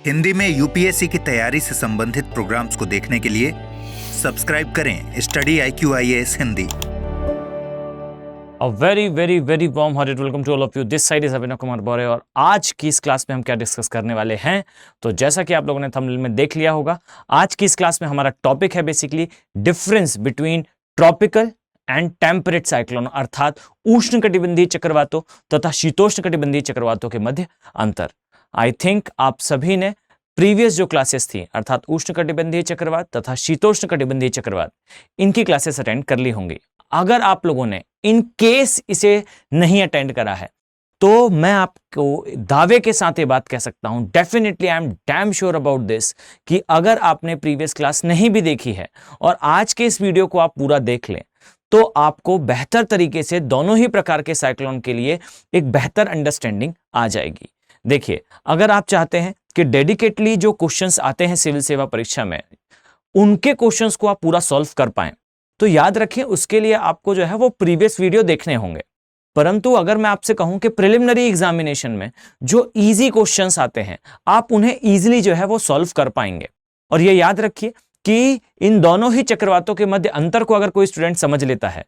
हिंदी में यूपीएससी की तैयारी से संबंधित प्रोग्राम्स को देखने के लिए सब्सक्राइब करें study IQIAS Hindi. A very very very warm hearted welcome to all of you. This side is Abhinav Kumar बौरे और आज की इस क्लास में हम क्या डिस्कस करने वाले हैं, तो जैसा कि आप लोगों ने थंबनेल में देख लिया होगा, आज की इस क्लास में हमारा टॉपिक है basically difference between tropical and temperate cyclone, अर्थात उष्णकटिबंधीय चक्रवातों तथा शीतोष्णकटिबंधीय चक्रवातों के मध्य अंतर। आई थिंक आप सभी ने प्रीवियस जो क्लासेस थी अर्थात उष्णकटिबंधीय चक्रवात तथा शीतोष्णकटिबंधीय चक्रवात, इनकी क्लासेस अटेंड कर ली होंगी। अगर आप लोगों ने इन केस इसे नहीं अटेंड करा है तो मैं आपको दावे के साथ ये बात कह सकता हूं, definitely I am damn sure about this, कि अगर आपने प्रीवियस क्लास नहीं भी देखी है और आज के इस वीडियो को आप पूरा देख लें तो आपको बेहतर तरीके से दोनों ही प्रकार के साइक्लोन के लिए एक बेहतर अंडरस्टैंडिंग आ जाएगी। देखिए, अगर आप चाहते हैं कि डेडिकेटली जो क्वेश्चंस आते हैं सिविल सेवा परीक्षा में, उनके क्वेश्चंस को आप पूरा सॉल्व कर पाएं, तो याद रखें उसके लिए आपको जो है वो प्रीवियस वीडियो देखने होंगे। परंतु अगर मैं आपसे कहूं कि प्रिलिमिनरी एग्जामिनेशन में जो इजी क्वेश्चंस आते हैं आप उन्हें इजीली जो है वो सॉल्व कर पाएंगे। और ये याद रखिए कि इन दोनों ही चक्रवातों के मध्य अंतर को अगर कोई स्टूडेंट समझ लेता है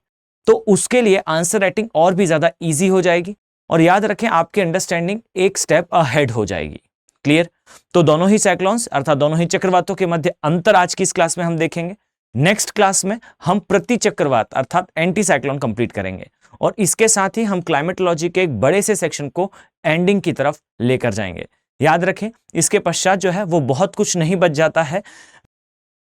तो उसके लिए आंसर राइटिंग और भी ज्यादा ईजी हो जाएगी और याद रखें आपकी अंडरस्टैंडिंग एक स्टेप अहेड हो जाएगी। क्लियर? तो दोनों ही साइक्लोन्स अर्थात दोनों ही चक्रवातों के मध्य अंतर आज की इस क्लास में हम देखेंगे। नेक्स्ट क्लास में हम प्रति चक्रवात अर्थात एंटी साइक्लोन कंप्लीट करेंगे और इसके साथ ही हम क्लाइमेटोलॉजी के एक बड़े से सेक्शन को एंडिंग की तरफ लेकर जाएंगे। याद रखें इसके पश्चात जो है वो बहुत कुछ नहीं बच जाता है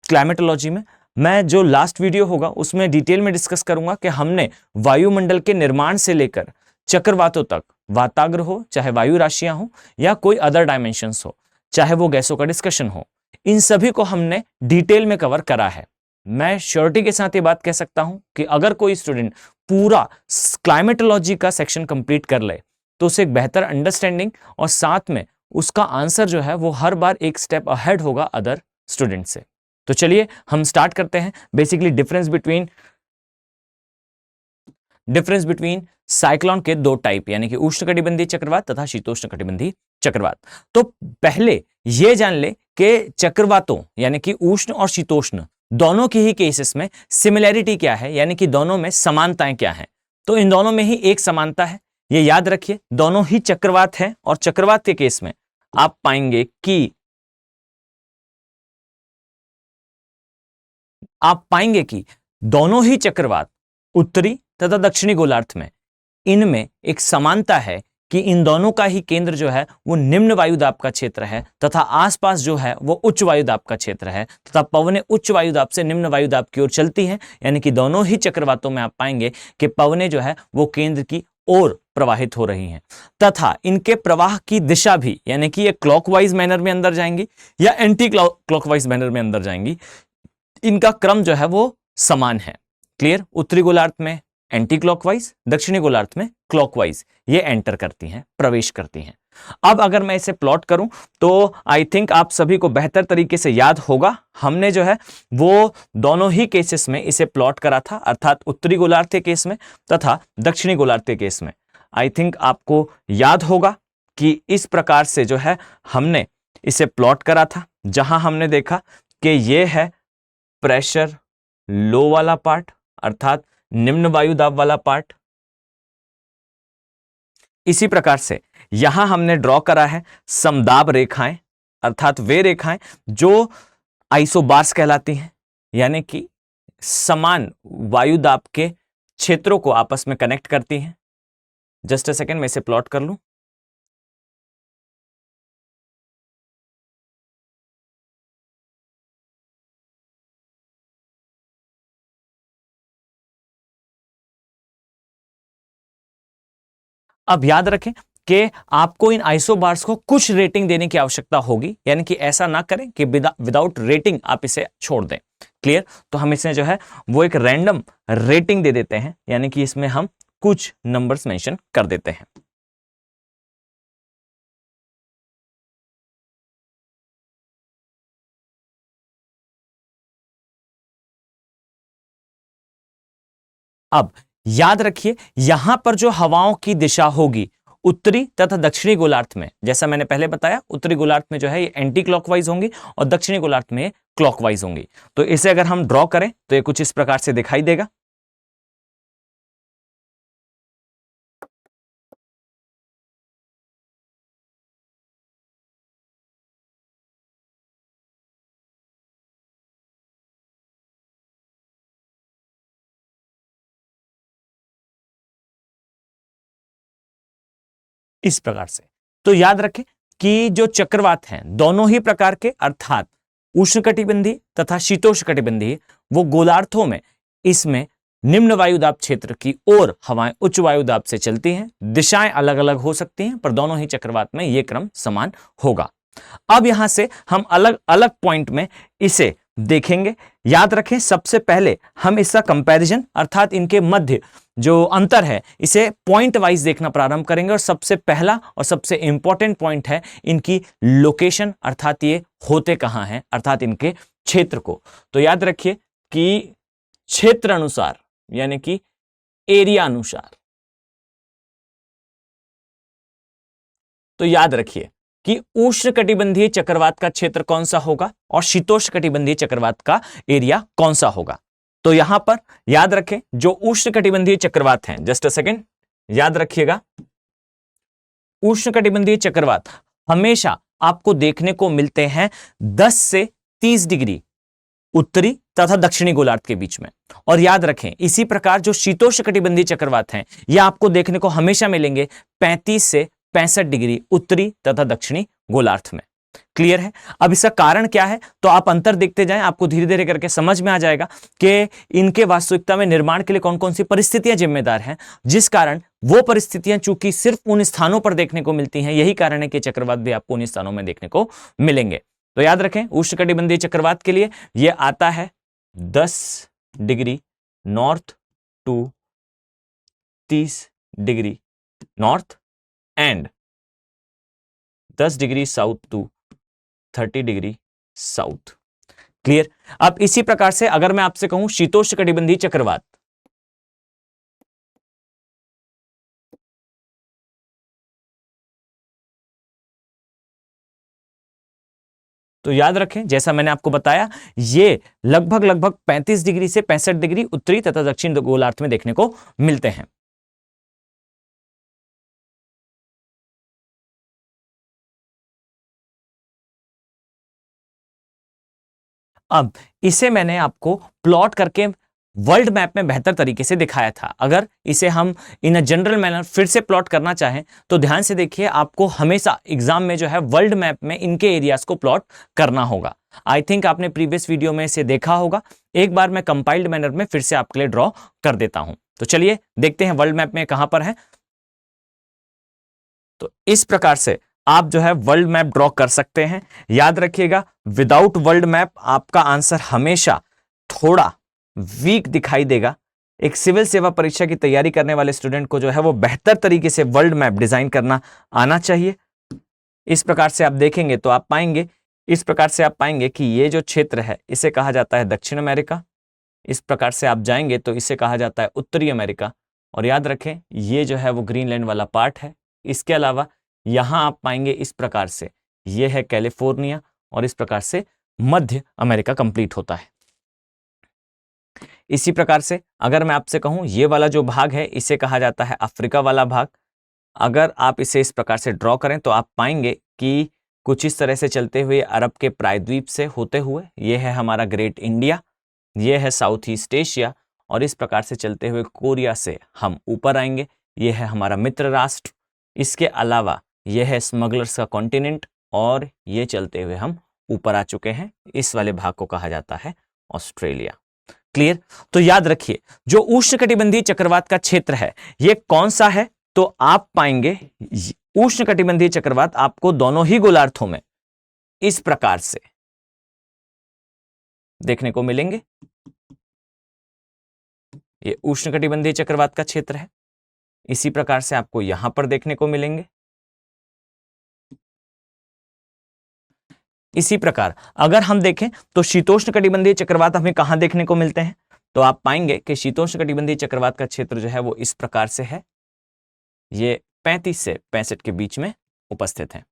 क्लाइमेटोलॉजी में। मैं जो लास्ट वीडियो होगा उसमें डिटेल में डिस्कस करूंगा कि हमने वायुमंडल के निर्माण से लेकर चक्रवातों तक, वाताग्र हो चाहे वायु राशियां हो या कोई अदर डायमेंशंस हो, चाहे वो गैसों का डिस्कशन हो, इन सभी को हमने डिटेल में कवर करा है। मैं श्योरिटी के साथ ये बात कह सकता हूं कि अगर कोई स्टूडेंट पूरा क्लाइमेटोलॉजी का सेक्शन कंप्लीट कर ले तो उसे एक बेहतर अंडरस्टैंडिंग और साथ में उसका आंसर जो है वो हर बार एक स्टेप अहेड होगा अदर स्टूडेंट से। तो चलिए हम स्टार्ट करते हैं। बेसिकली डिफरेंस बिटवीन साइक्लोन के दो टाइप, यानी कि उष्णकटिबंधीय चक्रवात तथा शीतोष्णकटिबंधीय चक्रवात। तो पहले यह जान ले कि चक्रवातों यानी कि उष्ण और शीतोष्ण दोनों की ही केसेस में सिमिलैरिटी क्या है, यानी कि दोनों में समानताएं क्या हैं। तो इन दोनों में ही एक समानता है, ये याद रखिए, दोनों ही चक्रवात हैं और चक्रवात के केस में आप पाएंगे कि दोनों ही चक्रवात उत्तरी तथा दक्षिणी गोलार्ध में इनमें एक समानता है कि इन दोनों का ही केंद्र जो है वो निम्न वायुदाब का क्षेत्र है तथा आसपास जो है वो उच्च वायुदाब का क्षेत्र है तथा पवनें उच्च वायुदाब से निम्न वायुदाब की ओर चलती हैं। यानी कि दोनों ही चक्रवातों में आप पाएंगे कि पवनें जो है वो केंद्र की ओर प्रवाहित हो रही हैं तथा इनके प्रवाह की दिशा भी, यानी कि ये क्लॉकवाइज मैनर में अंदर जाएंगी या एंटी क्लॉकवाइज मैनर में अंदर जाएंगी, इनका क्रम जो है वो समान है। क्लियर? उत्तरी गोलार्ध में एंटी क्लॉकवाइज, दक्षिणी गोलार्ध में क्लॉकवाइज ये एंटर करती हैं, प्रवेश करती हैं। अब अगर मैं इसे प्लॉट करूं तो आई थिंक आप सभी को बेहतर तरीके से याद होगा, हमने जो है वो दोनों ही केसेस में इसे प्लॉट करा था, अर्थात उत्तरी गोलार्ध के केस में तथा दक्षिणी गोलार्ध के केस में। आई थिंक आपको याद होगा कि इस प्रकार से जो है हमने इसे प्लॉट करा था, जहां हमने देखा कि ये है प्रेशर लो वाला पार्ट अर्थात निम्न वायुदाब वाला पार्ट। इसी प्रकार से यहां हमने ड्रॉ करा है समदाब रेखाएं, अर्थात वे रेखाएं जो आइसोबार्स कहलाती हैं, यानी कि समान वायुदाब के क्षेत्रों को आपस में कनेक्ट करती हैं। जस्ट अ सेकेंड, मैं इसे प्लॉट कर लूं। अब याद रखें कि आपको इन आइसोबार्स को कुछ रेटिंग देने की आवश्यकता होगी, यानी कि ऐसा ना करें कि विदाउट रेटिंग आप इसे छोड़ दें। क्लियर? तो हम इसे जो है वो एक रैंडम रेटिंग दे देते हैं, यानी कि इसमें हम कुछ नंबर्स मेंशन कर देते हैं। अब याद रखिए यहां पर जो हवाओं की दिशा होगी उत्तरी तथा दक्षिणी गोलार्ध में, जैसा मैंने पहले बताया, उत्तरी गोलार्ध में जो है ये एंटी क्लॉकवाइज होंगी और दक्षिणी गोलार्ध में क्लॉकवाइज होंगी। तो इसे अगर हम ड्रॉ करें तो ये कुछ इस प्रकार से दिखाई देगा। इस प्रकार से। तो याद रखें कि जो चक्रवात हैं दोनों ही प्रकार के, अर्थात उष्णकटिबंधीय तथा शीतोष्णकटिबंधीय, वो गोलार्धों में इसमें निम्न वायुदाब क्षेत्र की ओर हवाएं उच्च वायुदाब से चलती हैं। दिशाएं अलग अलग हो सकती हैं पर दोनों ही चक्रवात में यह क्रम समान होगा। अब यहां से हम अलग अलग पॉइंट में इसे देखेंगे। याद रखें सबसे पहले हम इसका कंपैरिजन अर्थात इनके मध्य जो अंतर है इसे पॉइंट वाइज देखना प्रारंभ करेंगे। और सबसे पहला और सबसे इंपॉर्टेंट पॉइंट है इनकी लोकेशन, अर्थात ये होते कहां हैं, अर्थात इनके क्षेत्र को। तो याद रखिए कि क्षेत्र अनुसार यानी कि एरिया अनुसार, तो याद रखिए कि उष्णकटिबंधीय चक्रवात का क्षेत्र कौन सा होगा और शीतोष्णकटिबंधीय चक्रवात का एरिया कौन सा होगा। तो यहां पर याद रखें जो उष्णकटिबंधीय चक्रवात हैं, जस्ट अ सेकेंड, याद रखिएगा उष्णकटिबंधीय चक्रवात हमेशा आपको देखने को मिलते हैं 10 से 30 डिग्री उत्तरी तथा दक्षिणी गोलार्ध के बीच में। और याद रखें इसी प्रकार जो शीतोष्णकटिबंधीय चक्रवात हैं यह आपको देखने को हमेशा मिलेंगे 35 से 65 डिग्री उत्तरी तथा दक्षिणी गोलार्ध में। क्लियर है। अब इसका कारण क्या है तो आप अंतर देखते जाएं, आपको धीरे धीरे करके समझ में आ जाएगा कि इनके वास्तविकता में निर्माण के लिए कौन कौन सी परिस्थितियां जिम्मेदार हैं, जिस कारण वो परिस्थितियां चूंकि सिर्फ उन स्थानों पर देखने को मिलती हैं, यही कारण है कि चक्रवात भी आपको उन स्थानों में देखने को मिलेंगे। तो याद रखें उष्णकटिबंधीय चक्रवात के लिए यह आता है 10 degree north to 30 degree north and 10 degree south to 30 degree south. Clear. अब इसी प्रकार से अगर मैं आपसे कहूं शीतोष्णकटिबंधीय चक्रवात, तो याद रखें जैसा मैंने आपको बताया ये लगभग 35 डिग्री से 65 डिग्री उत्तरी तथा दक्षिण गोलार्ध में देखने को मिलते हैं। अब इसे मैंने आपको प्लॉट करके वर्ल्ड मैप में बेहतर तरीके से दिखाया था। अगर इसे हम इन अ जनरल मैनर फिर से प्लॉट करना चाहें तो ध्यान से देखिए, आपको हमेशा एग्जाम में जो है वर्ल्ड मैप में इनके एरियाज को प्लॉट करना होगा। आई थिंक आपने प्रीवियस वीडियो में इसे देखा होगा। एक बार मैं कंपाइल्ड मैनर में फिर से आपके लिए ड्रॉ कर देता हूं। तो चलिए देखते हैं वर्ल्ड मैप में कहां पर है। तो इस प्रकार से आप जो है वर्ल्ड मैप ड्रॉ कर सकते हैं। याद रखिएगा विदाउट वर्ल्ड मैप आपका आंसर हमेशा थोड़ा वीक दिखाई देगा। एक सिविल सेवा परीक्षा की तैयारी करने वाले स्टूडेंट को जो है वो बेहतर तरीके से वर्ल्ड मैप डिजाइन करना आना चाहिए। इस प्रकार से आप देखेंगे तो आप पाएंगे, इस प्रकार से आप पाएंगे कि ये जो क्षेत्र है इसे कहा जाता है दक्षिण अमेरिका। इस प्रकार से आप जाएंगे तो इसे कहा जाता है उत्तरी अमेरिका। और याद रखें ये जो है वो ग्रीनलैंड वाला पार्ट है। इसके अलावा यहां आप पाएंगे इस प्रकार से ये है कैलिफोर्निया और इस प्रकार से मध्य अमेरिका कंप्लीट होता है। इसी प्रकार से अगर मैं आपसे कहूं ये वाला जो भाग है इसे कहा जाता है अफ्रीका वाला भाग। अगर आप इसे इस प्रकार से ड्रॉ करें तो आप पाएंगे कि कुछ इस तरह से चलते हुए अरब के प्रायद्वीप से होते हुए ये है हमारा ग्रेट इंडिया, ये है साउथ ईस्ट एशिया और इस प्रकार से चलते हुए कोरिया से हम ऊपर आएंगे, ये है हमारा मित्र राष्ट्र। इसके अलावा यह है स्मगलर्स का कॉन्टिनेंट और ये चलते हुए हम ऊपर आ चुके हैं। इस वाले भाग को कहा जाता है ऑस्ट्रेलिया। क्लियर। तो याद रखिए जो उष्णकटिबंधीय चक्रवात का क्षेत्र है ये कौन सा है तो आप पाएंगे उष्णकटिबंधीय चक्रवात आपको दोनों ही गोलार्धों में इस प्रकार से देखने को मिलेंगे। ये उष्णकटिबंधीय चक्रवात का क्षेत्र है। इसी प्रकार से आपको यहां पर देखने को मिलेंगे। इसी प्रकार अगर हम देखें तो शीतोष्णकटिबंधीय चक्रवात हमें कहां देखने को मिलते हैं तो आप पाएंगे कि शीतोष्णकटिबंधीय चक्रवात का क्षेत्र जो है वो इस प्रकार से है। ये 35 से 65 के बीच में उपस्थित हैं।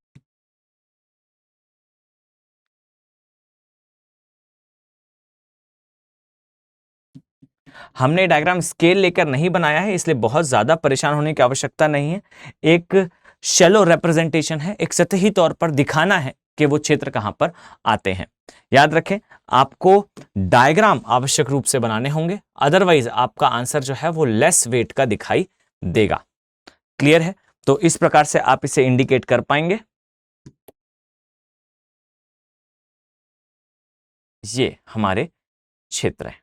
हमने डायग्राम स्केल लेकर नहीं बनाया है, इसलिए बहुत ज्यादा परेशान होने की आवश्यकता नहीं है। एक शैलो रिप्रेजेंटेशन है, एक सतही तौर पर दिखाना है कि वो क्षेत्र कहां पर आते हैं। याद रखें, आपको डायग्राम आवश्यक रूप से बनाने होंगे, अदरवाइज आपका आंसर जो है वो लेस वेट का दिखाई देगा। क्लियर है? तो इस प्रकार से आप इसे इंडिकेट कर पाएंगे। ये हमारे क्षेत्र है।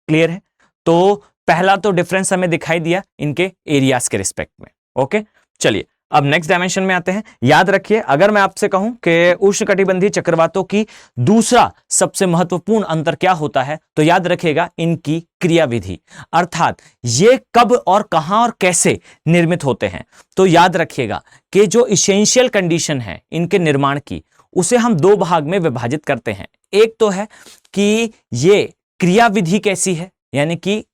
क्लियर है? तो पहला तो डिफरेंस हमें दिखाई दिया इनके एरियाज के रिस्पेक्ट में। ओके, चलिए अब नेक्स्ट डायमेंशन में आते हैं। याद रखिए, अगर मैं आपसे कहूं कि उष्णकटिबंधीय चक्रवातों की दूसरा सबसे महत्वपूर्ण अंतर क्या होता है, तो याद रखिएगा इनकी क्रियाविधि, अर्थात ये कब और कहां और कैसे निर्मित होते हैं। तो याद रखिएगा कि जो इसेंशियल कंडीशन है इनके निर्माण की, उसे हम दो भाग में विभाजित करते हैं। एक तो है कि ये क्रियाविधि कैसी है, यानी कि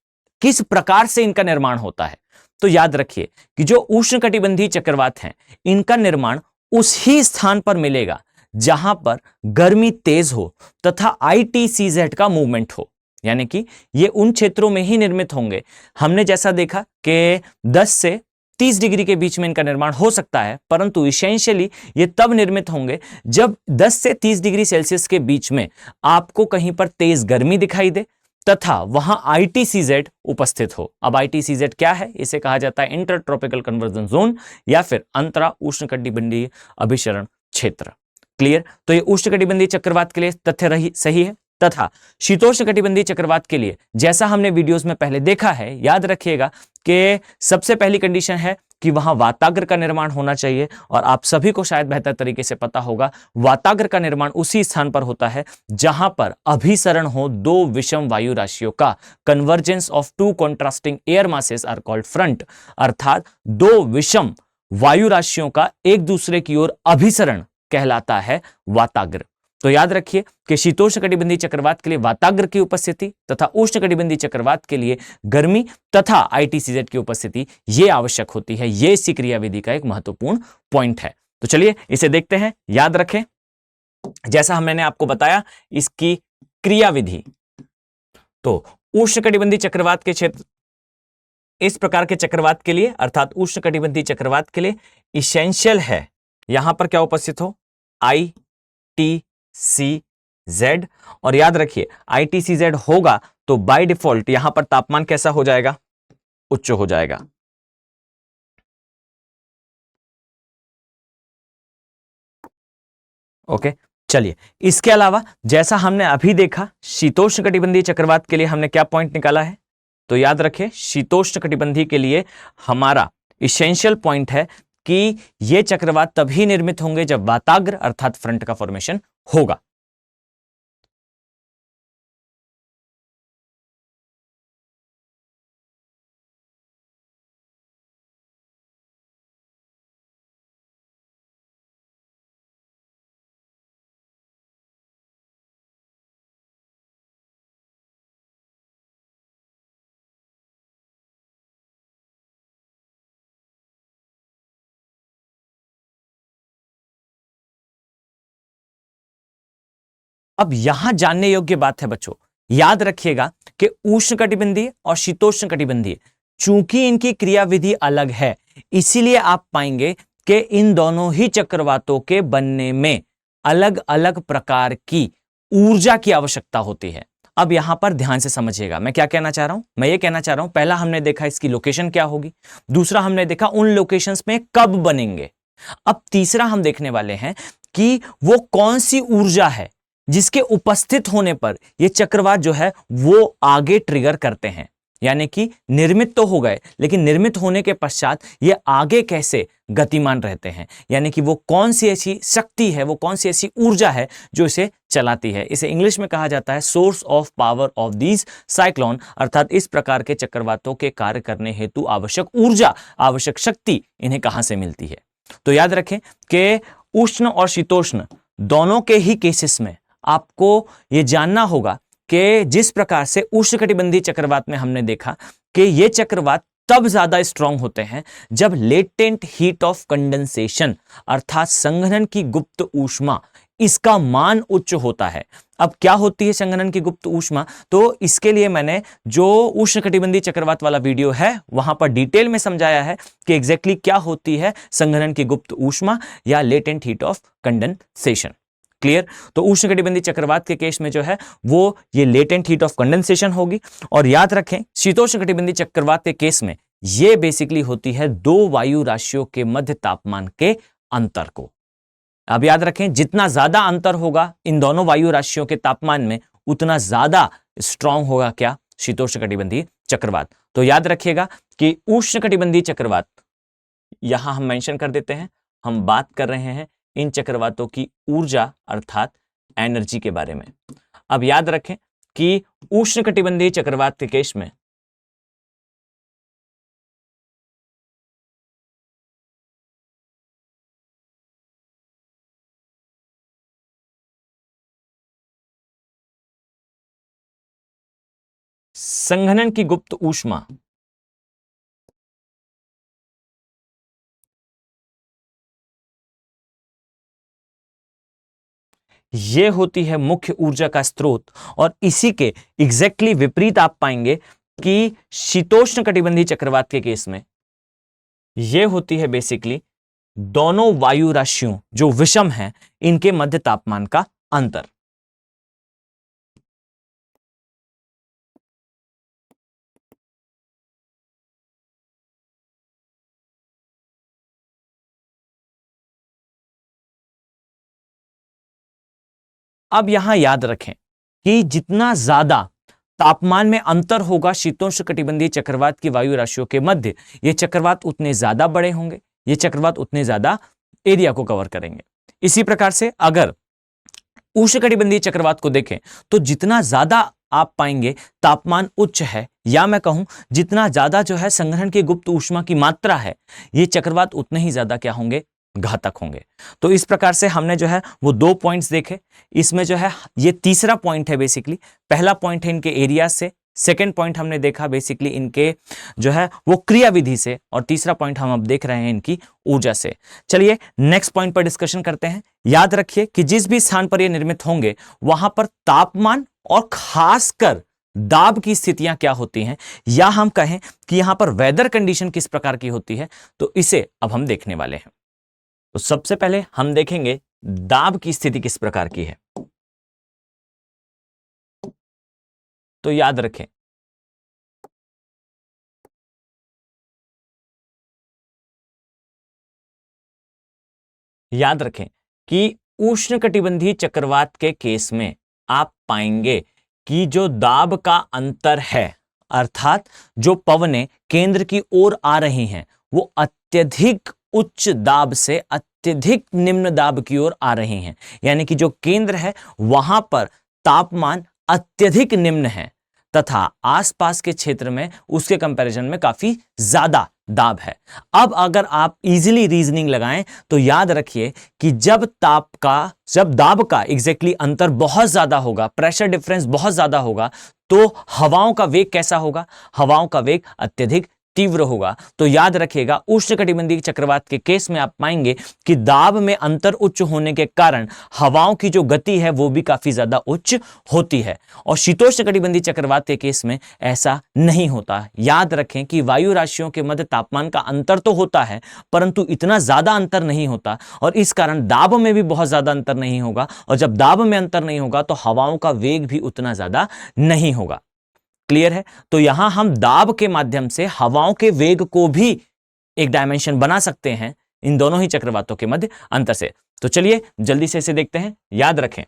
किस प्रकार से इनका निर्माण होता है। तो याद रखिए कि जो उष्णकटिबंधीय चक्रवात हैं, इनका निर्माण उस ही स्थान पर मिलेगा जहां पर गर्मी तेज हो तथा ITCZ का मूवमेंट हो, यानी कि ये उन क्षेत्रों में ही निर्मित होंगे। हमने जैसा देखा कि 10 से 30 डिग्री के बीच में इनका निर्माण हो सकता है, परंतु इसेंशियली ये तब निर्मित होंगे जब 10 से 30 डिग्री सेल्सियस के बीच में आपको कहीं पर तेज गर्मी दिखाई दे तथा वहां ITCZ उपस्थित हो। अब ITCZ क्या है? इसे कहा जाता है इंटर ट्रॉपिकल कन्वर्जन जोन या फिर अंतरा उष्णकटिबंधीय अभिसरण क्षेत्र। क्लियर? तो ये उष्णकटिबंधीय चक्रवात के लिए तथ्य सही है, तथा शीतोष्णकटिबंधीय चक्रवात के लिए जैसा हमने वीडियोस में पहले देखा है, याद रखिएगा कि सबसे पहली कंडीशन है कि वहां वाताग्र का निर्माण होना चाहिए, और आप सभी को शायद बेहतर तरीके से पता होगा वाताग्र का निर्माण उसी स्थान पर होता है जहां पर अभिसरण हो दो विषम वायु राशियों का। Convergence of two contrasting air masses are called front, अर्थात दो विषम वायु राशियों का एक दूसरे की ओर अभिसरण कहलाता है वाताग्र। तो याद रखिए कि शीतोष्णकटिबंधीय चक्रवात के लिए वाताग्र की उपस्थिति तथा उष्णकटिबंधीय चक्रवात के लिए गर्मी तथा ITCZ की उपस्थिति ये आवश्यक होती है। ये इसी क्रियाविधि का एक महत्वपूर्ण पॉइंट है। तो चलिए इसे देखते हैं। याद रखें, जैसा मैंने आपको बताया इसकी क्रियाविधि, तो उष्णकटिबंधीय चक्रवात के क्षेत्र, इस प्रकार के चक्रवात के लिए अर्थात उष्णकटिबंधीय चक्रवात के लिए इसेंशियल है यहां पर क्या उपस्थित हो? ITCZ। और याद रखिए ITCZ होगा तो बाय डिफॉल्ट यहां पर तापमान कैसा हो जाएगा? उच्च हो जाएगा। ओके, चलिए इसके अलावा जैसा हमने अभी देखा शीतोष्णकटिबंधीय चक्रवात के लिए हमने क्या पॉइंट निकाला है, तो याद रखें शीतोष्णकटिबंधीय के लिए हमारा इसेंशियल पॉइंट है कि ये चक्रवात तभी निर्मित होंगे जब वाताग्र अर्थात फ्रंट का फॉर्मेशन होगा। अब यहां जानने योग्य बात है बच्चों, याद रखिएगा कि उष्णकटिबंधीय और शीतोष्णकटिबंधीय चूंकि इनकी क्रियाविधि अलग है, इसीलिए आप पाएंगे कि इन दोनों ही चक्रवातों के बनने में अलग अलग प्रकार की ऊर्जा की आवश्यकता होती है। अब यहां पर ध्यान से समझिएगा मैं क्या कहना चाह रहा हूं। मैं ये कहना चाह रहा हूं, पहला हमने देखा इसकी लोकेशन क्या होगी, दूसरा हमने देखा उन लोकेशंस में कब बनेंगे। अब तीसरा हम देखने वाले हैं कि वो कौन सी ऊर्जा है जिसके उपस्थित होने पर ये चक्रवात जो है वो आगे ट्रिगर करते हैं, यानी कि निर्मित तो हो गए लेकिन निर्मित होने के पश्चात ये आगे कैसे गतिमान रहते हैं, यानी कि वो कौन सी ऐसी शक्ति है, वो कौन सी ऐसी ऊर्जा है जो इसे चलाती है। इसे इंग्लिश में कहा जाता है source of power of these cyclone, अर्थात इस प्रकार के चक्रवातों के कार्य करने हेतु आवश्यक ऊर्जा, आवश्यक शक्ति इन्हें कहां से मिलती है। तो याद रखें कि उष्ण और शीतोष्ण दोनों के ही केसेस में आपको यह जानना होगा कि जिस प्रकार से उष्णकटिबंधीय चक्रवात में हमने देखा कि यह चक्रवात तब ज्यादा स्ट्रांग होते हैं जब लेटेंट हीट ऑफ कंडेंसेशन अर्थात संघनन की गुप्त ऊष्मा इसका मान उच्च होता है। अब क्या होती है संघनन की गुप्त ऊष्मा, तो इसके लिए मैंने जो उष्णकटिबंधीय चक्रवात वाला वीडियो है वहां पर डिटेल में समझाया है कि एग्जैक्टली क्या होती है संघनन की गुप्त ऊष्मा या latent heat of condensation. Clear. तो उष्णकटिबंधीय चक्रवात के केस में जो है वो ये लेटेंट हीट ऑफ कंडेंसेशन होगी। और याद रखें शीतोष्णकटिबंधीय चक्रवात के केस में ये बेसिकली होती है दो वायु राशियों के मध्य तापमान के अंतर को। अब याद रखें जितना ज्यादा अंतर होगा इन दोनों वायु राशियों के तापमान में उतना ज्यादा स्ट्रांग होगा क्या, शीतोष्णकटिबंधीय चक्रवात। तो याद रखिएगा कि उष्णकटिबंधीय चक्रवात यहां हम मेंशन कर देते हैं, हम बात कर रहे हैं इन चक्रवातों की ऊर्जा अर्थात एनर्जी के बारे में। अब याद रखें कि उष्णकटिबंधीय चक्रवात के केस में संघनन की गुप्त ऊष्मा ये होती है मुख्य ऊर्जा का स्रोत। और इसी के एग्जैक्टली विपरीत आप पाएंगे कि शीतोष्णकटिबंधीय चक्रवात के केस में ये होती है बेसिकली दोनों वायु राशियों जो विषम हैं इनके मध्य तापमान का अंतर। अब यहां याद रखें कि जितना ज्यादा तापमान में अंतर होगा शीतोष्णकटिबंधीय चक्रवात की वायु राशियों के मध्य, ये चक्रवात उतने ज्यादा बड़े होंगे, ये चक्रवात उतने ज्यादा एरिया को कवर करेंगे। इसी प्रकार से अगर उष्णकटिबंधीय चक्रवात को देखें तो जितना ज्यादा आप पाएंगे तापमान उच्च है, या मैं कहूं जितना ज्यादा जो है संघनन की गुप्त ऊष्मा की मात्रा है, ये चक्रवात उतने ही ज्यादा क्या होंगे, घातक होंगे। तो इस प्रकार से हमने जो है वो दो पॉइंट्स देखे। इसमें जो है ये तीसरा पॉइंट है बेसिकली। पहला पॉइंट है इनके एरिया से, सेकेंड पॉइंट हमने देखा बेसिकली इनके जो है वो क्रिया विधि से, और तीसरा पॉइंट हम अब देख रहे हैं इनकी ऊर्जा से। चलिए नेक्स्ट पॉइंट पर डिस्कशन करते हैं। याद रखिए कि जिस भी स्थान पर ये निर्मित होंगे वहां पर तापमान और खासकर दाब की स्थितियां क्या होती हैं, या हम कहें कि यहां पर वेदर कंडीशन किस प्रकार की होती है, तो इसे अब हम देखने वाले हैं। तो सबसे पहले हम देखेंगे दाब की स्थिति किस प्रकार की है। तो याद रखें कि उष्णकटिबंधीय चक्रवात के केस में आप पाएंगे कि जो दाब का अंतर है अर्थात जो पवनें केंद्र की ओर आ रही हैं वो अत्यधिक उच्च दाब से अत्यधिक निम्न दाब की ओर आ रही हैं। यानी कि जो केंद्र है वहां पर तापमान अत्यधिक निम्न है तथा आसपास के क्षेत्र में उसके कंपैरिजन में काफी ज्यादा दाब है। अब अगर आप इजीली रीजनिंग लगाएं तो याद रखिए कि जब दाब का एग्जैक्टली अंतर बहुत ज्यादा होगा, प्रेशर डिफरेंस बहुत ज्यादा होगा, तो हवाओं का वेग कैसा होगा, हवाओं का वेग अत्यधिक तीव्र होगा। तो याद रखिएगा उष्णकटिबंधीय चक्रवात के केस में आप पाएंगे कि दाब में अंतर उच्च होने के कारण हवाओं की जो गति है वो भी काफी ज्यादा उच्च होती है, और शीतोष्णकटिबंधीय चक्रवात के केस में ऐसा नहीं होता। याद रखें कि वायु राशियों के मध्य तापमान का अंतर तो होता है परंतु इतना ज्यादा अंतर नहीं होता, और इस कारण दाब में भी बहुत ज्यादा अंतर नहीं होगा, और जब दाब में अंतर नहीं होगा तो हवाओं का वेग भी उतना ज्यादा नहीं होगा। क्लियर है। तो यहां हम दाब के माध्यम से हवाओं के वेग को भी एक डायमेंशन बना सकते हैं इन दोनों ही चक्रवातों के मध्य अंतर से। तो चलिए जल्दी से इसे देखते हैं। याद रखें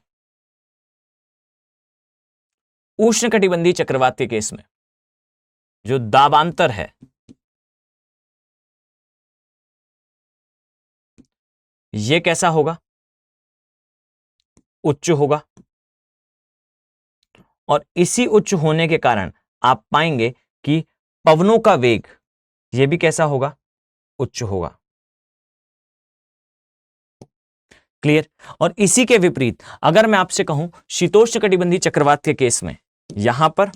उष्णकटिबंधीय चक्रवात के केस में जो दाबांतर है यह कैसा होगा, उच्च होगा, और इसी उच्च होने के कारण आप पाएंगे कि पवनों का वेग यह भी कैसा होगा, उच्च होगा। क्लियर। और इसी के विपरीत अगर मैं आपसे कहूं शीतोष्णकटिबंधीय चक्रवात के केस में यहां पर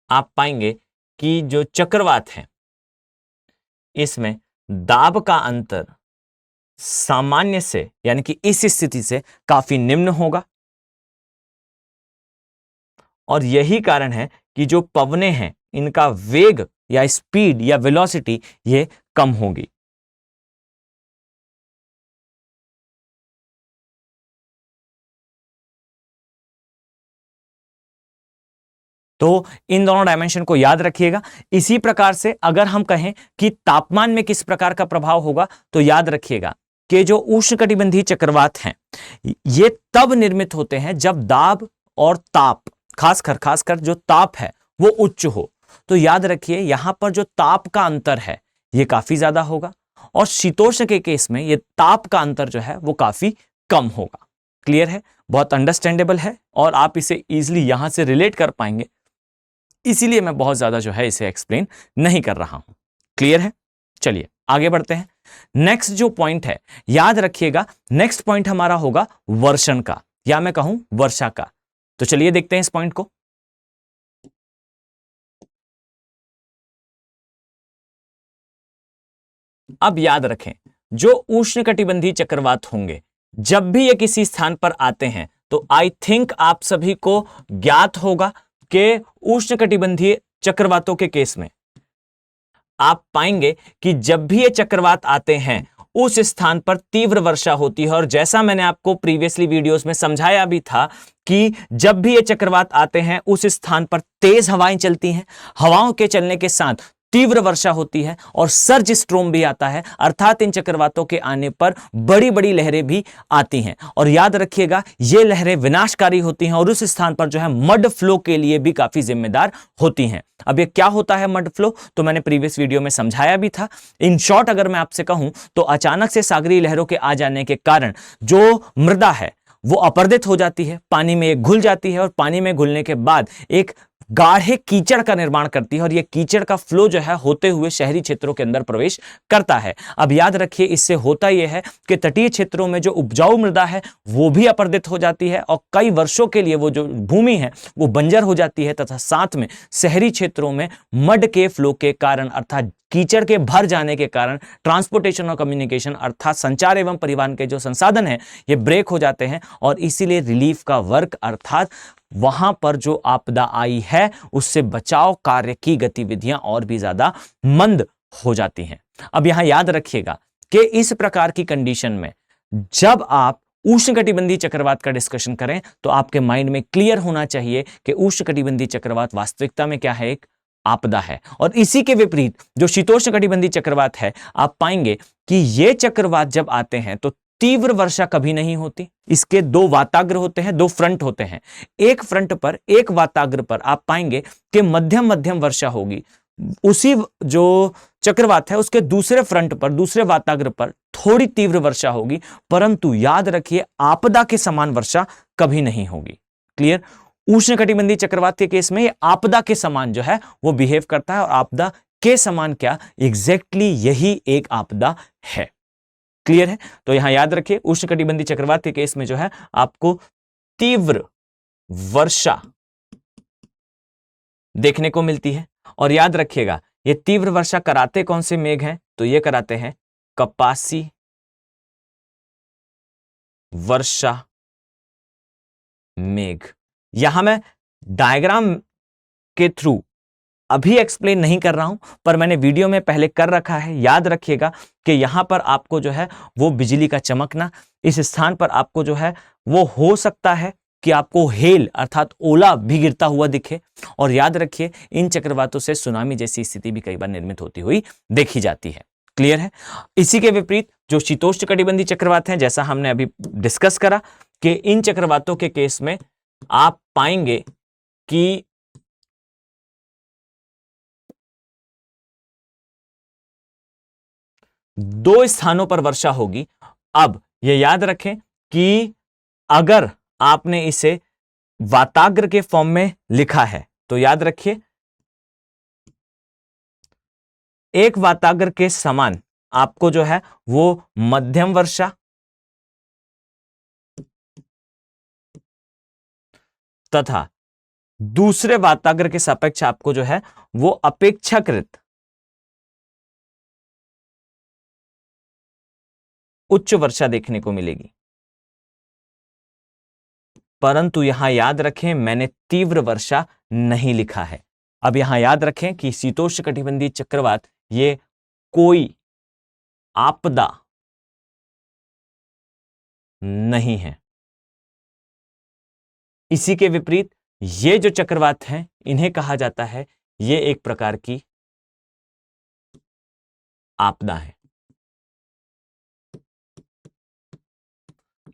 आप पाएंगे कि जो चक्रवात है इसमें दाब का अंतर सामान्य से यानी कि इस स्थिति से काफी निम्न होगा और यही कारण है कि जो पवनें हैं इनका वेग या स्पीड या वेलोसिटी ये कम होगी। तो इन दोनों डायमेंशन को याद रखिएगा। इसी प्रकार से अगर हम कहें कि तापमान में किस प्रकार का प्रभाव होगा तो याद रखिएगा कि जो उष्णकटिबंधीय चक्रवात हैं ये तब निर्मित होते हैं जब दाब और ताप खासकर जो ताप है वो उच्च हो। तो याद रखिए यहां पर जो ताप का अंतर है ये काफी ज्यादा होगा और शीतोष्ण के केस में ये ताप का अंतर जो है वो काफी कम होगा। क्लियर है? बहुत अंडरस्टैंडेबल है और आप इसे इजीली यहां से रिलेट कर पाएंगे, इसीलिए मैं बहुत ज्यादा जो है इसे एक्सप्लेन नहीं कर रहा हूं। क्लियर है? चलिए आगे बढ़ते हैं। नेक्स्ट जो पॉइंट है याद रखिएगा, नेक्स्ट पॉइंट हमारा होगा वर्षण का या मैं कहूं वर्षा का। तो चलिए देखते हैं इस पॉइंट को। अब याद रखें जो उष्णकटिबंधीय चक्रवात होंगे जब भी ये किसी स्थान पर आते हैं तो आई थिंक आप सभी को ज्ञात होगा कि उष्णकटिबंधीय चक्रवातों के केस में आप पाएंगे कि जब भी ये चक्रवात आते हैं उस स्थान पर तीव्र वर्षा होती है। और जैसा मैंने आपको प्रीवियसली वीडियोस में समझाया भी था कि जब भी ये चक्रवात आते हैं उस स्थान पर तेज हवाएं चलती हैं, हवाओं के चलने के साथ तीव्र वर्षा होती है और सर्ज स्ट्रोम भी आता है, अर्थात इन चक्रवातों के आने पर बड़ी बड़ी लहरें भी आती हैं। और याद रखिएगा ये लहरें विनाशकारी होती हैं और उस स्थान पर जो है मड फ्लो के लिए भी काफी जिम्मेदार होती हैं। अब ये क्या होता है मड फ्लो, तो मैंने प्रीवियस वीडियो में समझाया भी था। इन शॉर्ट अगर मैं आपसे कहूं तो अचानक से सागरीय लहरों के आ जाने के कारण जो मृदा है वो अपर्दित हो जाती है, पानी में एक घुल जाती है और पानी में घुलने के बाद एक गाढ़े कीचड़ का निर्माण करती है और यह कीचड़ का फ्लो जो है होते हुए शहरी क्षेत्रों के अंदर प्रवेश करता है। अब याद रखिए इससे होता यह है कि तटीय क्षेत्रों में जो उपजाऊ मृदा है वो भी अपर्दित हो जाती है और कई वर्षों के लिए वो जो भूमि है वो बंजर हो जाती है तथा साथ में शहरी क्षेत्रों में मड के फ्लो के कारण अर्थात कीचड़ के भर जाने के कारण ट्रांसपोर्टेशन और कम्युनिकेशन अर्थात संचार एवं परिवहन के जो संसाधन हैं ये ब्रेक हो जाते हैं और इसीलिए रिलीफ का वर्क अर्थात वहां पर जो आपदा आई है उससे बचाव कार्य की गतिविधियां और भी ज्यादा मंद हो जाती हैं। अब यहां याद रखिएगा कि इस प्रकार की कंडीशन में जब आप उष्णकटिबंधीय चक्रवात का डिस्कशन करें तो आपके माइंड में क्लियर होना चाहिए कि उष्णकटिबंधीय चक्रवात वास्तविकता में क्या है, एक आपदा है। और इसी के विपरीत जो शीतोष्णकटिबंधीय चक्रवात है आप पाएंगे कि ये चक्रवात जब आते हैं तो तीव्र वर्षा कभी नहीं होती। इसके दो वाताग्र होते हैं, दो फ्रंट होते हैं। एक फ्रंट पर, एक वाताग्र पर आप पाएंगे कि मध्यम मध्यम वर्षा होगी। उसी जो चक्रवात है उसके दूसरे फ्रंट पर, दूसरे वाताग्र पर थोड़ी तीव्र वर्षा होगी, परंतु याद रखिए आपदा के समान वर्षा कभी नहीं होगी। क्लियर? उष्णकटिबंधीय चक्रवात के केस में ये आपदा के समान जो है वो बिहेव करता है और आपदा के समान क्या, एग्जैक्टली यही एक आपदा है। क्लियर है? तो यहां याद रखिए उष्णकटिबंधीय चक्रवात के केस में जो है आपको तीव्र वर्षा देखने को मिलती है। और याद रखिएगा ये तीव्र वर्षा कराते कौन से मेघ हैं, तो ये कराते हैं कपासी वर्षा मेघ। यहां मैं डायग्राम के थ्रू अभी एक्सप्लेन नहीं कर रहा हूं पर मैंने वीडियो में पहले कर रखा है। याद रखिएगा कि यहां पर आपको जो है वो बिजली का चमकना, इस स्थान पर आपको जो है वो हो सकता है कि आपको हेल अर्थात ओला भी गिरता हुआ दिखे। और याद रखिए इन चक्रवातों से सुनामी जैसी स्थिति भी कई बार निर्मित होती हुई देखी जाती है। क्लियर है? इसी के विपरीत जो शीतोष्णकटिबंधीय चक्रवात हैं, जैसा हमने अभी डिस्कस करा कि इन चक्रवातों के केस में आप पाएंगे कि दो स्थानों पर वर्षा होगी। अब यह याद रखें कि अगर आपने इसे वाताग्र के फॉर्म में लिखा है तो याद रखिए एक वाताग्र के समान आपको जो है वो मध्यम वर्षा तथा दूसरे वाताग्र के सापेक्ष आपको जो है वो अपेक्षाकृत उच्च वर्षा देखने को मिलेगी। परंतु यहां याद रखें, मैंने तीव्र वर्षा नहीं लिखा है। अब यहां याद रखें कि शीतोष्णकटिबंधीय चक्रवात ये कोई आपदा नहीं है। इसी के विपरीत ये जो चक्रवात हैं इन्हें कहा जाता है ये एक प्रकार की आपदा है।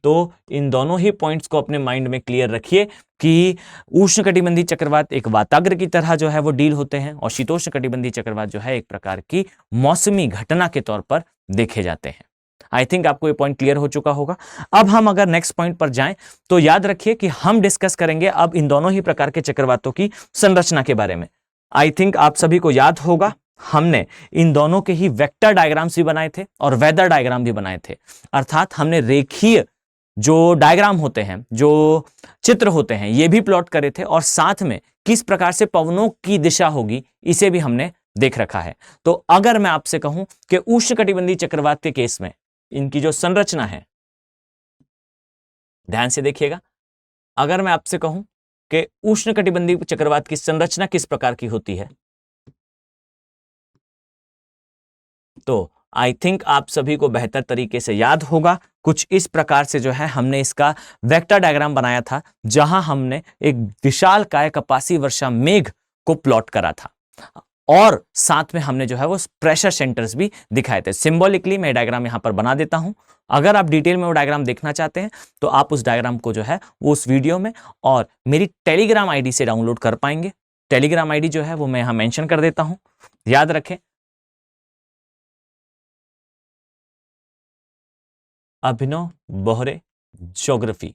तो इन दोनों ही पॉइंट्स को अपने माइंड में क्लियर रखिए कि उष्णकटिबंधीय चक्रवात एक वाताग्र की तरह जो है वो डील होते हैं और शीतोष्णकटिबंधीय चक्रवात जो है एक प्रकार की मौसमी घटना के तौर पर देखे जाते हैं। आई थिंक आपको ये पॉइंट क्लियर हो चुका होगा। अब हम अगर नेक्स्ट पॉइंट पर जाएं तो याद रखिए कि हम डिस्कस करेंगे अब इन दोनों ही प्रकार के चक्रवातों की संरचना के बारे में। आई थिंक आप सभी को याद होगा हमने इन दोनों के ही वेक्टर डायग्राम्स भी बनाए थे और वेदर डायग्राम भी बनाए थे। अर्थात हमने रेखीय जो डायग्राम होते हैं, जो चित्र होते हैं, ये भी प्लॉट करे थे और साथ में किस प्रकार से पवनों की दिशा होगी इसे भी हमने देख रखा है। तो अगर मैं आपसे कहूं कि उष्णकटिबंधीय चक्रवात के केस में इनकी जो संरचना है, ध्यान से देखिएगा, अगर मैं आपसे कहूं कि उष्णकटिबंधीय चक्रवात की संरचना किस प्रकार की होती है तो आई थिंक आप सभी को बेहतर तरीके से याद होगा। कुछ इस प्रकार से जो है हमने इसका वेक्टर डायग्राम बनाया था जहां हमने एक विशालकाय कपासी वर्षा मेघ को प्लॉट करा था और साथ में हमने जो है वो प्रेशर सेंटर्स भी दिखाए थे। सिंबॉलिकली मैं डायग्राम यहां पर बना देता हूं। अगर आप डिटेल में वो डायग्राम देखना चाहते हैं तो आप उस डायग्राम को जो है वो उस वीडियो में और मेरी टेलीग्राम आईडी से डाउनलोड कर पाएंगे। टेलीग्राम आईडी जो है वो मैं यहां मेंशन कर देता हूं, याद रखें, अभिनव बोहरे ज्योग्राफी।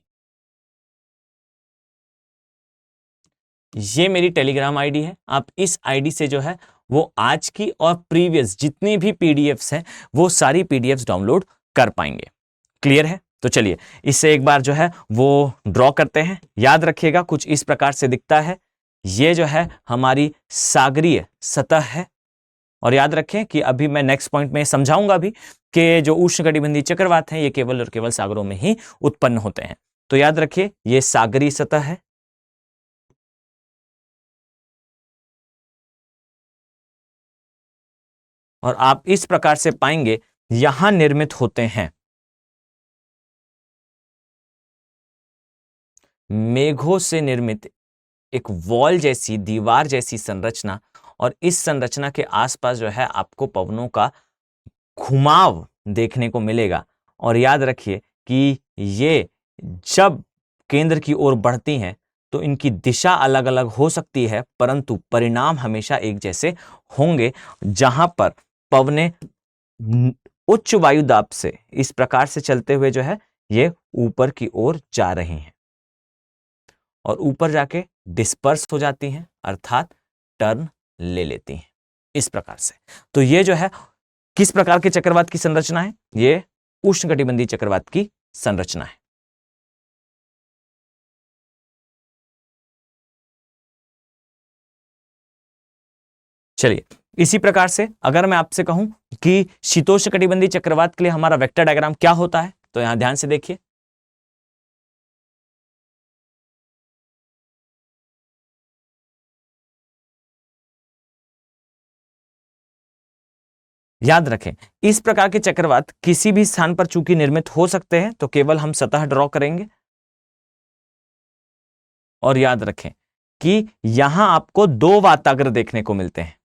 ये मेरी टेलीग्राम आईडी है। आप इस आईडी से जो है वो आज की और प्रीवियस जितनी भी पीडीएफ्स हैं वो सारी पीडीएफ्स डाउनलोड कर पाएंगे। क्लियर है? तो चलिए इससे एक बार जो है वो ड्रॉ करते हैं। याद रखिएगा कुछ इस प्रकार से दिखता है। ये जो है हमारी सागरीय सतह है और याद रखें कि अभी मैं नेक्स्ट पॉइंट में समझाऊंगा भी कि जो उष्णकटिबंधीय चक्रवात हैं ये केवल और केवल सागरों में ही उत्पन्न होते हैं। तो याद रखिए ये सागरीय सतह है और आप इस प्रकार से पाएंगे यहां निर्मित होते हैं मेघों से निर्मित एक वॉल जैसी, दीवार जैसी संरचना और इस संरचना के आसपास जो है आपको पवनों का घुमाव देखने को मिलेगा। और याद रखिए कि ये जब केंद्र की ओर बढ़ती हैं तो इनकी दिशा अलग अलग हो सकती है परंतु परिणाम हमेशा एक जैसे होंगे, जहां पर पवने उच्च वायु दाब से इस प्रकार से चलते हुए जो है ये ऊपर की ओर जा रही हैं और ऊपर जाके डिस्पर्स हो जाती हैं अर्थात टर्न ले लेती हैं इस प्रकार से। तो ये जो है किस प्रकार के चक्रवात की संरचना है, ये उष्णकटिबंधीय चक्रवात की संरचना है। चलिए इसी प्रकार से अगर मैं आपसे कहूं कि शीतोष्णकटिबंधीय चक्रवात के लिए हमारा वेक्टर डायग्राम क्या होता है तो यहां ध्यान से देखिए। याद रखें इस प्रकार के चक्रवात किसी भी स्थान पर चूंकि निर्मित हो सकते हैं तो केवल हम सतह ड्रॉ करेंगे और याद रखें कि यहां आपको दो वाताग्र देखने को मिलते हैं।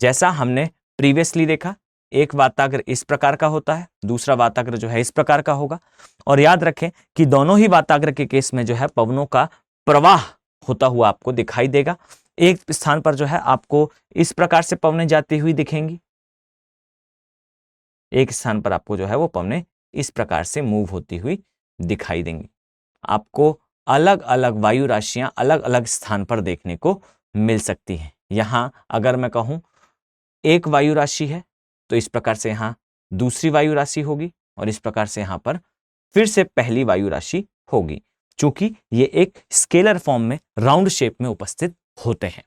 जैसा हमने प्रीवियसली देखा, एक वाताग्र इस प्रकार का होता है, दूसरा वाताग्र जो है इस प्रकार का होगा। और याद रखें कि दोनों ही वाताग्र के केस में जो है पवनों का प्रवाह होता हुआ आपको दिखाई देगा। एक स्थान पर जो है आपको इस प्रकार से पवनें जाती हुई दिखेंगी, एक स्थान पर आपको जो है वो पवनें इस प्रकार से मूव होती हुई दिखाई देंगी। आपको अलग अलग वायु राशियां अलग अलग स्थान पर देखने को मिल सकती हैं। यहां अगर मैं कहूं एक वायु राशि है तो इस प्रकार से यहां दूसरी वायु राशि होगी और इस प्रकार से यहां पर फिर से पहली वायु राशि होगी। चूंकि ये एक स्केलर फॉर्म में राउंड शेप में उपस्थित होते हैं।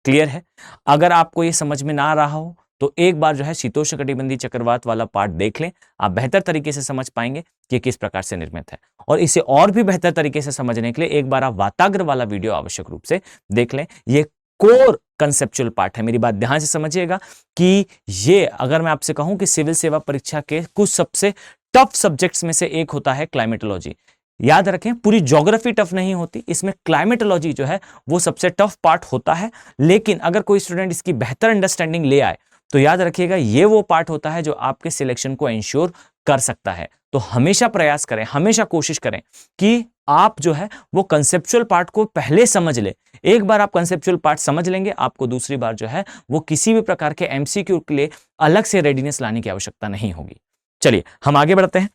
क्लियर है? अगर आपको ये समझ में ना आ रहा हो तो एक बार जो है शीतोष्णकटिबंधीय चक्रवात वाला पार्ट देख लें, आप बेहतर तरीके से समझ पाएंगे कि किस प्रकार से निर्मित है। और इसे और भी बेहतर तरीके से समझने के लिए एक बार आप वाताग्र वाला वीडियो आवश्यक रूप से देख लें। ये कोर कंसेप्चुअल पार्ट है। मेरी बात ध्यान से समझिएगा कि ये, अगर मैं आपसे कहूं कि सिविल सेवा परीक्षा के कुछ सबसे टफ सब्जेक्ट्स में से एक होता है क्लाइमेटोलॉजी। याद रखें, पूरी ज्योग्राफी टफ नहीं होती, इसमें क्लाइमेटोलॉजी जो है वो सबसे टफ पार्ट होता है। लेकिन अगर कोई स्टूडेंट इसकी बेहतर अंडरस्टैंडिंग ले आए तो याद रखिएगा ये वो पार्ट होता है जो आपके सिलेक्शन को इंश्योर कर सकता है। तो हमेशा प्रयास करें, हमेशा कोशिश करें कि आप जो है वो कंसेप्चुअल पार्ट को पहले समझ ले। एक बार आप कंसेप्चुअल पार्ट समझ लेंगे, आपको दूसरी बार जो है वो किसी भी प्रकार के एमसीक्यू के लिए अलग से रेडीनेस लाने की आवश्यकता नहीं होगी। चलिए हम आगे बढ़ते हैं।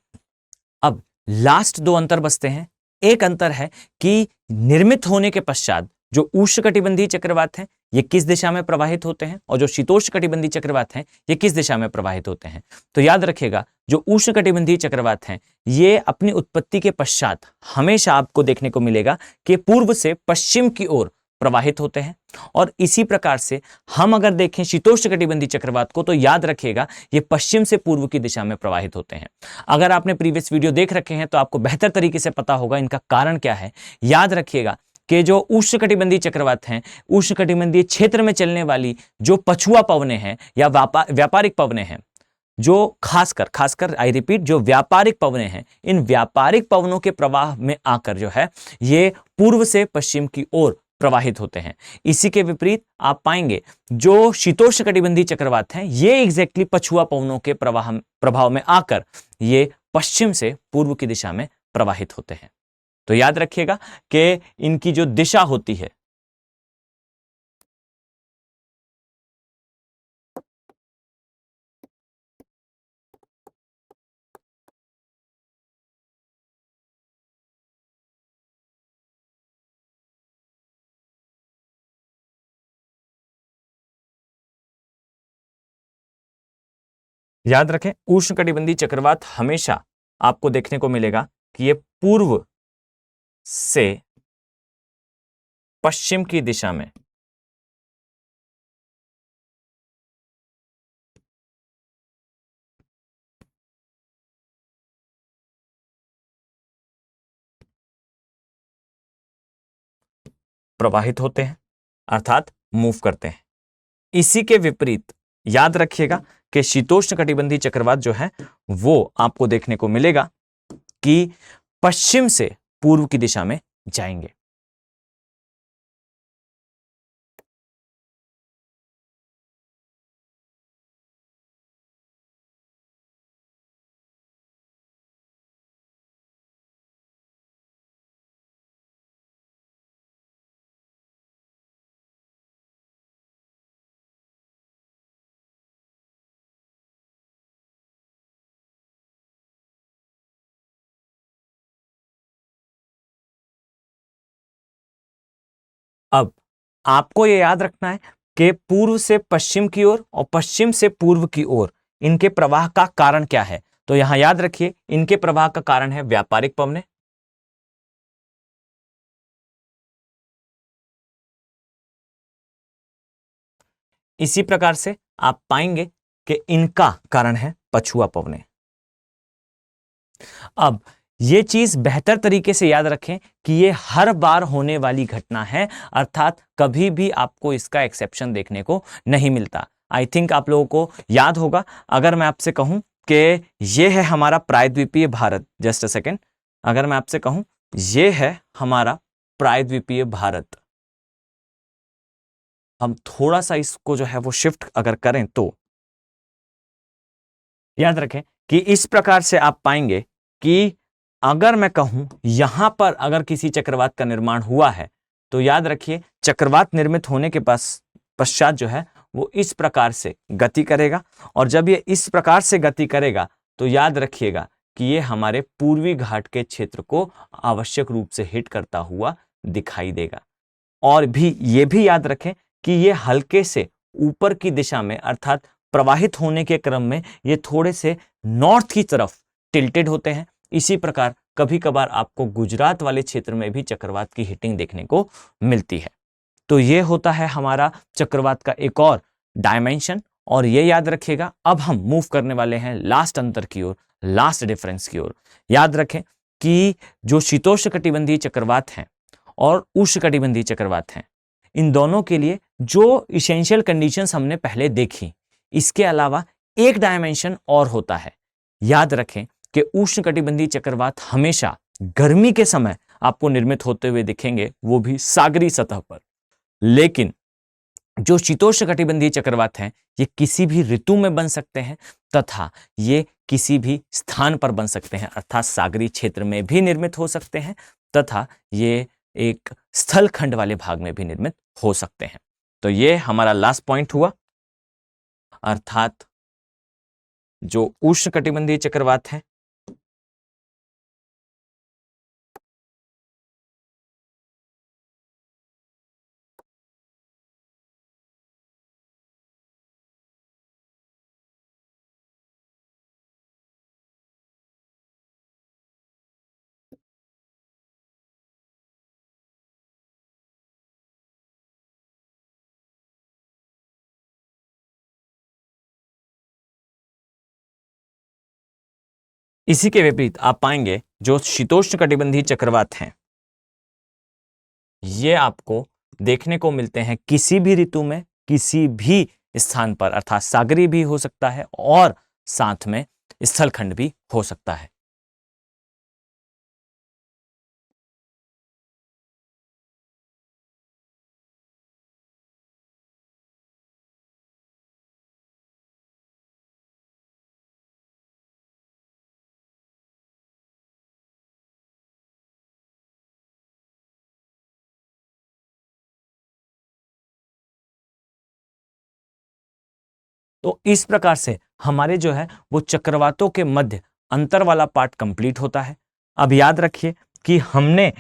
अब लास्ट दो अंतर बचते हैं। एक अंतर है कि निर्मित होने के पश्चात जो उष्णकटिबंधीय चक्रवात हैं ये किस दिशा में प्रवाहित होते हैं, और जो शीतोष्णकटिबंधीय चक्रवात हैं ये किस दिशा में प्रवाहित होते हैं। तो याद रखिएगा, जो उष्णकटिबंधीय चक्रवात हैं ये अपनी उत्पत्ति के पश्चात हमेशा आपको देखने को मिलेगा कि पूर्व से पश्चिम की ओर प्रवाहित होते हैं। और इसी प्रकार से हम अगर देखें शीतोष्णकटिबंधीय चक्रवात को, तो याद रखिएगा ये पश्चिम से पूर्व की दिशा में प्रवाहित होते हैं। अगर आपने प्रीवियस वीडियो देख रखे हैं तो आपको बेहतर तरीके से पता होगा इनका कारण क्या है। याद रखिएगा कि जो उष्णकटिबंधीय चक्रवात हैं, उष्णकटिबंधीय क्षेत्र में चलने वाली जो पछुआ पवनें हैं या व्यापारिक पवनें हैं, जो खासकर आई रिपीट, जो व्यापारिक पवनें हैं, इन व्यापारिक पवनों के प्रवाह में आकर जो है ये पूर्व से पश्चिम की ओर प्रवाहित होते हैं। इसी के विपरीत आप पाएंगे जो शीतोष्णकटिबंधीय चक्रवात हैं ये एग्जैक्टली पछुआ पवनों के प्रभाव में आकर ये पश्चिम से पूर्व की दिशा में प्रवाहित होते हैं। तो याद रखिएगा कि इनकी जो दिशा होती है, याद रखें उष्णकटिबंधीय चक्रवात हमेशा आपको देखने को मिलेगा कि ये पूर्व से पश्चिम की दिशा में प्रवाहित होते हैं, अर्थात मूव करते हैं। इसी के विपरीत याद रखिएगा कि शीतोष्णकटिबंधीय चक्रवात जो है वो आपको देखने को मिलेगा कि पश्चिम से पूर्व की दिशा में जाएंगे। अब आपको यह याद रखना है कि पूर्व से पश्चिम की ओर और पश्चिम से पूर्व की ओर इनके प्रवाह का कारण क्या है। तो यहां याद रखिए इनके प्रवाह का कारण है व्यापारिक पवनें। इसी प्रकार से आप पाएंगे कि इनका कारण है पछुआ पवनें। अब ये चीज बेहतर तरीके से याद रखें कि ये हर बार होने वाली घटना है, अर्थात कभी भी आपको इसका एक्सेप्शन देखने को नहीं मिलता। आई थिंक आप लोगों को याद होगा, अगर मैं आपसे कहूं कि ये है हमारा प्रायद्वीपीय भारत, जस्ट अ सेकेंड, अगर मैं आपसे कहूं ये है हमारा प्रायद्वीपीय भारत, हम थोड़ा सा इसको जो है वो शिफ्ट अगर करें तो याद रखें कि इस प्रकार से आप पाएंगे कि अगर मैं कहूं यहां पर अगर किसी चक्रवात का निर्माण हुआ है तो याद रखिए चक्रवात निर्मित होने के पश्चात जो है वो इस प्रकार से गति करेगा, और जब ये इस प्रकार से गति करेगा तो याद रखिएगा कि ये हमारे पूर्वी घाट के क्षेत्र को आवश्यक रूप से हिट करता हुआ दिखाई देगा। और भी ये भी याद रखें कि ये हल्के से ऊपर की दिशा में, अर्थात प्रवाहित होने के क्रम में ये थोड़े से नॉर्थ की तरफ टिल्टेड होते हैं। इसी प्रकार कभी कभार आपको गुजरात वाले क्षेत्र में भी चक्रवात की हिटिंग देखने को मिलती है। तो ये होता है हमारा चक्रवात का एक और डायमेंशन। और ये याद रखिएगा, अब हम मूव करने वाले हैं लास्ट अंतर की ओर, लास्ट डिफरेंस की ओर। याद रखें कि जो शीतोष्णकटिबंधीय चक्रवात हैं और उष्णकटिबंधीय चक्रवात हैं, इन दोनों के लिए जो इसेंशियल कंडीशंस हमने पहले देखी, इसके अलावा एक डायमेंशन और होता है। याद रखें कि उष्णकटिबंधीय चक्रवात हमेशा गर्मी के समय आपको निर्मित होते हुए दिखेंगे, वो भी सागरी सतह पर। लेकिन जो शीतोष्णकटिबंधीय चक्रवात हैं, ये किसी भी ऋतु में बन सकते हैं तथा ये किसी भी स्थान पर बन सकते हैं, अर्थात सागरी क्षेत्र में भी निर्मित हो सकते हैं तथा ये एक स्थल खंड वाले भाग में भी निर्मित हो सकते हैं। तो ये हमारा लास्ट पॉइंट हुआ, अर्थात जो उष्णकटिबंधीय चक्रवात हैं इसी के विपरीत आप पाएंगे जो शीतोष्णकटिबंधीय चक्रवात हैं, ये आपको देखने को मिलते हैं किसी भी ऋतु में, किसी भी स्थान पर, अर्थात सागरी भी हो सकता है और साथ में स्थलखंड भी हो सकता है। तो इस प्रकार से हमारे जो है वो चक्रवातों के मध्य अंतर वाला पार्ट कंप्लीट होता है। अब याद रखिए कि हमने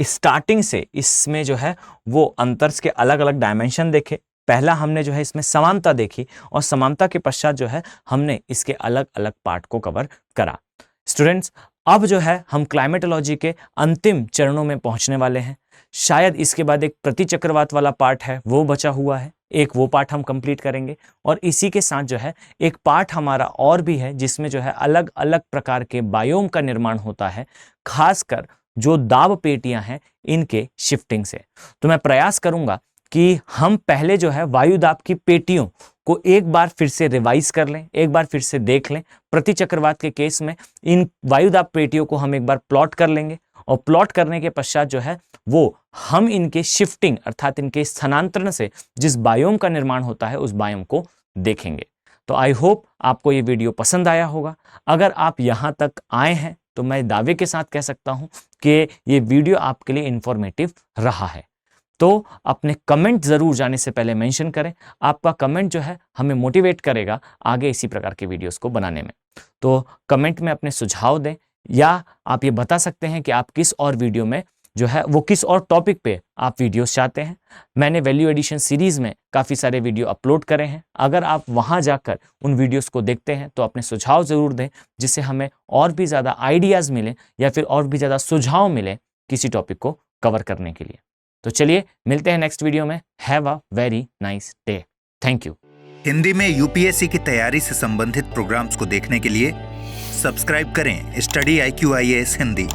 स्टार्टिंग से इसमें जो है वो अंतर्स के अलग अलग डायमेंशन देखे। पहला हमने जो है इसमें समानता देखी और समानता के पश्चात जो है हमने इसके अलग अलग पार्ट को कवर करा। स्टूडेंट्स, अब जो है हम क्लाइमेटोलॉजी के अंतिम चरणों में पहुंचने वाले हैं। शायद इसके बाद एक प्रतिचक्रवात वाला पार्ट है वो बचा हुआ है, एक वो पार्ट हम कंप्लीट करेंगे और इसी के साथ जो है एक पार्ट हमारा और भी है जिसमें जो है अलग अलग प्रकार के बायोम का निर्माण होता है, खासकर जो दाब पेटियां हैं इनके शिफ्टिंग से। तो मैं प्रयास करूंगा कि हम पहले जो है वायु दाब की पेटियों को एक बार फिर से रिवाइज कर लें, एक बार फिर से देख लें। प्रतिचक्रवात के केस में इन वायु दाब पेटियों को हम एक बार प्लॉट कर लेंगे और प्लॉट करने के पश्चात जो है वो हम इनके शिफ्टिंग अर्थात इनके स्थानांतरण से जिस बायोम का निर्माण होता है उस बायोम को देखेंगे। तो आई होप आपको ये वीडियो पसंद आया होगा। अगर आप यहाँ तक आए हैं तो मैं दावे के साथ कह सकता हूँ कि ये वीडियो आपके लिए इंफॉर्मेटिव रहा है। तो अपने कमेंट जरूर जाने से पहले मेंशन करें। आपका कमेंट जो है हमें मोटिवेट करेगा आगे इसी प्रकार के वीडियोस को बनाने में। तो कमेंट में अपने सुझाव दें या आप ये बता सकते हैं कि आप किस और वीडियो में जो है वो किस और टॉपिक पे आप वीडियोस चाहते हैं। मैंने वैल्यू एडिशन सीरीज में काफ़ी सारे वीडियो अपलोड करे हैं। अगर आप वहां जाकर उन वीडियोस को देखते हैं तो अपने सुझाव ज़रूर दें, जिससे हमें और भी ज़्यादा आइडियाज़ मिले या फिर और भी ज़्यादा सुझाव मिले किसी टॉपिक को कवर करने के लिए। तो चलिए मिलते हैं नेक्स्ट वीडियो में। Have a very nice day. Thank you. Hindi में यूपीएससी की तैयारी से संबंधित प्रोग्राम्स को देखने के लिए सब्सक्राइब करें स्टडी IQ IAS हिंदी।